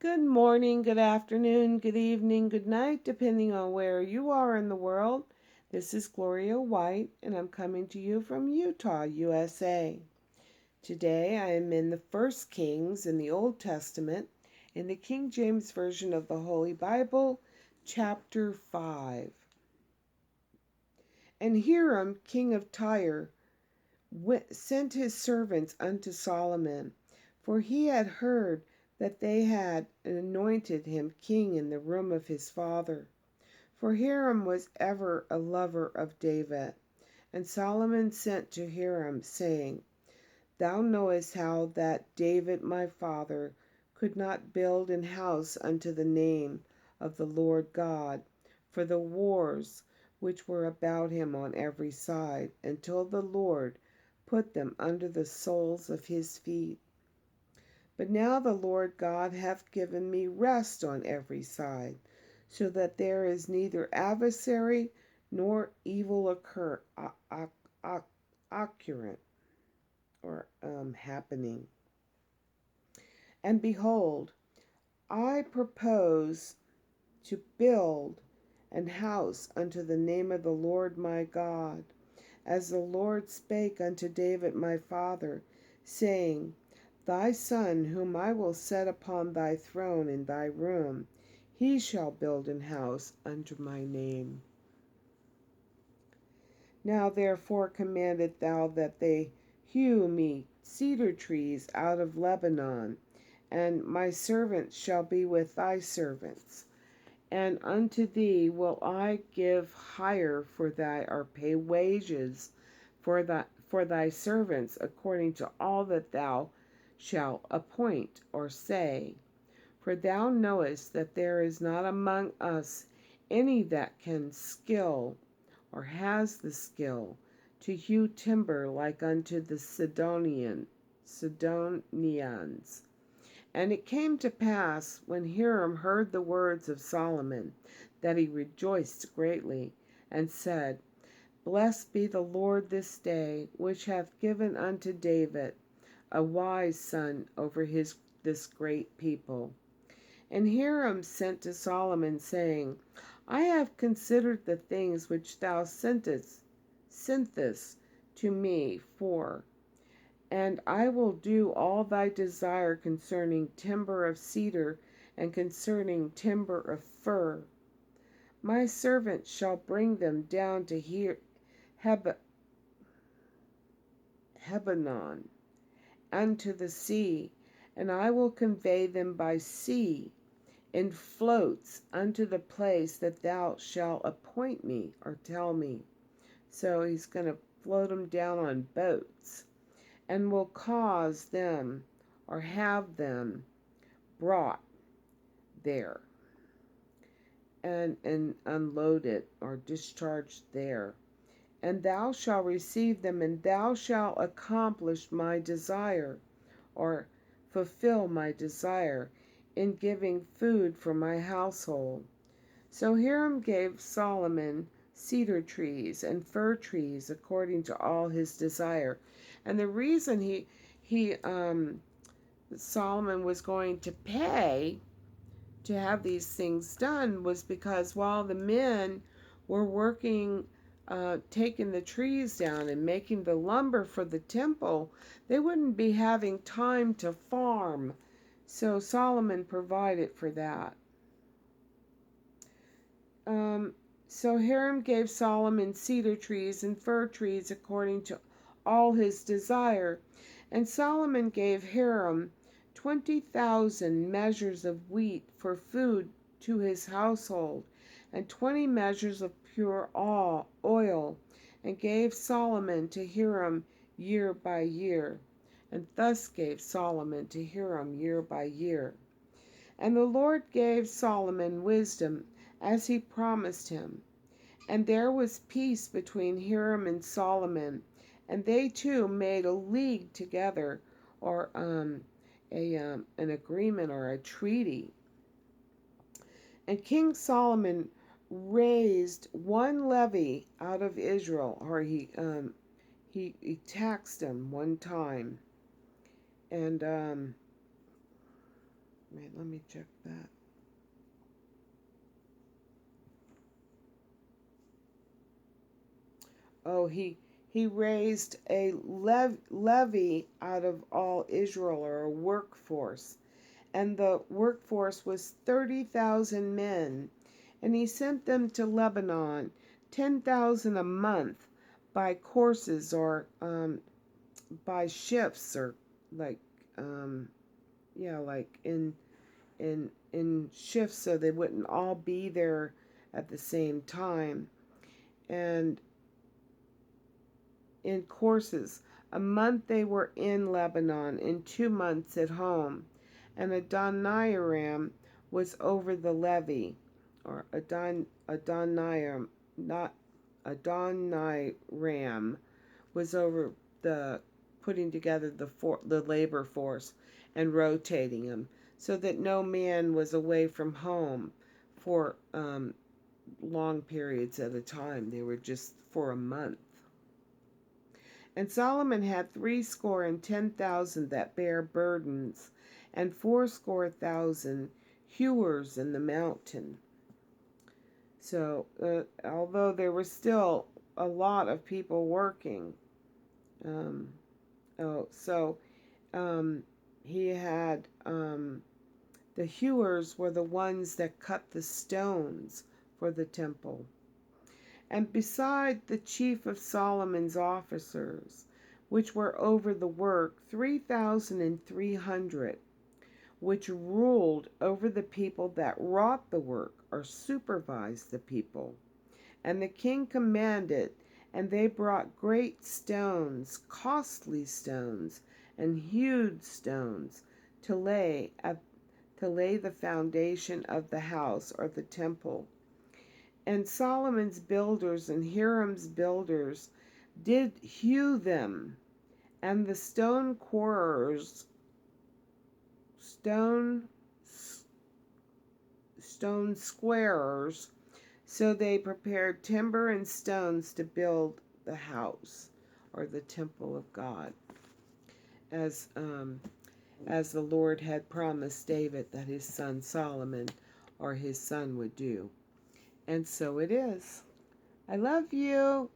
Good morning, good afternoon, good evening, good night, depending on where you are in the world. This is Gloria White, and I'm coming to you from Utah, USA. Today I am in the First Kings in the Old Testament, in the King James Version of the Holy Bible, chapter 5. And Hiram, king of Tyre, sent his servants unto Solomon, for he had heard that they had anointed him king in the room of his father. For Hiram was ever a lover of David. And Solomon sent to Hiram, saying, Thou knowest how that David my father could not build an house unto the name of the Lord God, for the wars which were about him on every side, until the Lord put them under the soles of his feet. But now the Lord God hath given me rest on every side, so that there is neither adversary nor evil occurrent or happening. And behold, I propose to build an house unto the name of the Lord my God, as the Lord spake unto David my father, saying, Thy son, whom I will set upon thy throne in thy room, he shall build an house unto my name. Now therefore commandest thou that they hew me cedar trees out of Lebanon, and my servants shall be with thy servants. And unto thee will I give hire for thy, or pay wages for thy servants, according to all that thou shalt appoint or say. For thou knowest that there is not among us any that can skill, or has the skill, to hew timber like unto the Sidonians. And it came to pass, when Hiram heard the words of Solomon, that he rejoiced greatly, and said, Blessed be the Lord this day, which hath given unto David a wise son over this great people. And Hiram sent to Solomon, saying, I have considered the things which thou sentest to me for, and I will do all thy desire concerning timber of cedar and concerning timber of fir. My servant shall bring them down to Lebanon, unto the sea, and I will convey them by sea in floats unto the place that thou shalt appoint me or tell me. So he's going to float them down on boats, and will cause them or have them brought there and unloaded or discharged there. And thou shalt receive them, and thou shalt accomplish my desire, or fulfill my desire, in giving food for my household. So Hiram gave Solomon cedar trees and fir trees according to all his desire. And the reason Solomon was going to pay to have these things done was because while the men were working, taking the trees down and making the lumber for the temple, they wouldn't be having time to farm. So Solomon provided for that. So Hiram gave Solomon cedar trees and fir trees according to all his desire. And Solomon gave Hiram 20,000 measures of wheat for food to his household, and 20 measures of pure oil, and gave Solomon to Hiram year by year. And thus gave Solomon to Hiram year by year. And the Lord gave Solomon wisdom, as he promised him. And there was peace between Hiram and Solomon, and they two made a league together, or an agreement or a treaty. And King Solomon raised one levy out of Israel, or he taxed them one time, and Wait, let me check that. Oh, he raised a levy out of all Israel, or a workforce, and the workforce was 30,000 men, and he sent them to Lebanon, 10,000 a month, by courses, or by shifts, or like um, yeah, like in shifts, so they wouldn't all be there at the same time, and in courses. A month they were in Lebanon, and 2 months at home. And Adoniram was over the levy, or Adoniram, not Adoniram, was over the putting together the labor force and rotating them, so that no man was away from home for long periods at a time. They were just for a month. And Solomon had 70,000 that bare burdens, and 80,000 hewers in the mountain. So, although there were still a lot of people working, um, oh, so he had the hewers were the ones that cut the stones for the temple. And beside the chief of Solomon's officers, which were over the work, 3,300, which ruled over the people that wrought the work, or supervised the people. And the king commanded, and they brought great stones, costly stones, and hewed stones, to lay the foundation of the house, or the temple. And Solomon's builders and Hiram's builders did hew them, and the stone quarrers, stone squarers, so they prepared timber and stones to build the house, or the temple of God, as the Lord had promised David that his son Solomon, or his son, would do. And so it is. I love you.